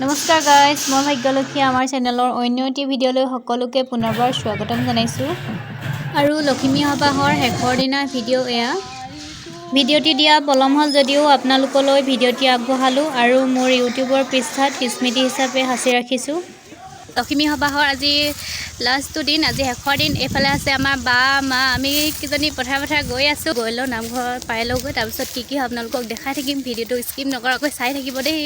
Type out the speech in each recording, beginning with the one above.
নমস্কাৰ গাইজ, মই ভাগ্যলক্ষী আমাৰ চেনেলৰ অন্য এটি ভিডিঅ'লৈ সকলোকে পুনৰবাৰ স্বাগতম জনাইছোঁ। আৰু লখিমী সবাহৰ শেষৰ দিনা ভিডিঅ' এয়া। ভিডিঅ'টি দিয়া পলম হ'ল যদিও আপোনালোকলৈ ভিডিঅ'টি আগবঢ়ালোঁ আৰু মোৰ ইউটিউবৰ পৃষ্ঠাত স্মৃতি হিচাপে সাঁচি ৰাখিছোঁ। লখিমী সবাহৰ আজি লাষ্টটো দিন, আজি শেষৰ দিন। এইফালে আছে আমাৰ বা মা, আমি কিজনী পথাৰে গৈ আছোঁ। গৈ লওঁ নামঘৰ পাই লওঁগৈ, তাৰপিছত কি হয় আপোনালোকক দেখাই থাকিম। ভিডিঅ'টো স্কিপ নকৰাকৈ চাই থাকিব দেই।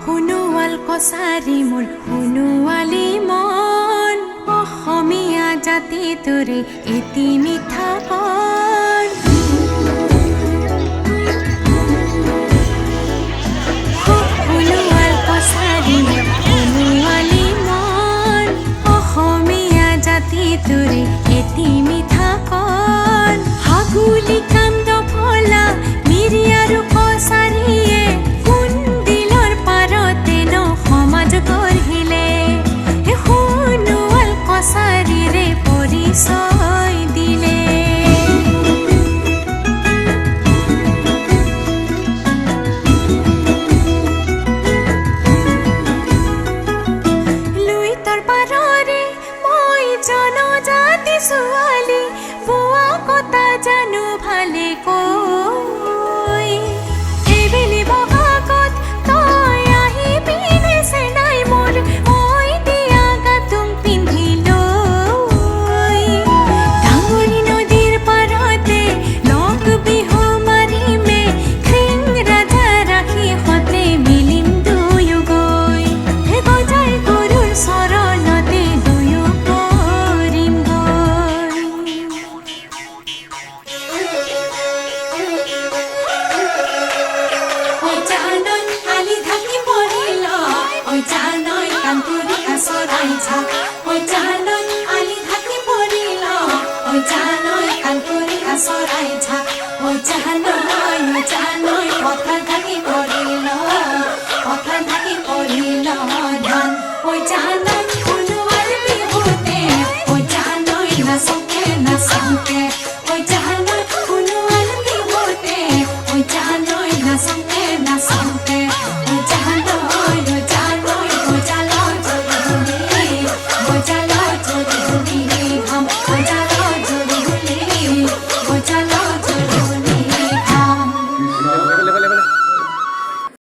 শুনোৱাল কছাৰী মোৰ শুনোৱালী মন, অসমীয়া জাতি তোৰে এটি মিঠা কণ। শুনোৱাল কছাৰী মোৰ শুনোৱালী মন, অসমীয়া জাতি তোৰে এটি মিঠা কণ। হাগুলি কান্দ ফলা মিৰি আৰু কছাৰীয়ে কছাৰীৰে পৰিচয় দিলে। লুইতৰ পাৰৰে মই জনজাতি ছোৱালী, বোৱা কটা জানো ভালে কৈ। এইবেলি বহাগত তই আহিবিনে চেনাই মোৰ, মই দিয়া গাতুং পিন্ধি ধান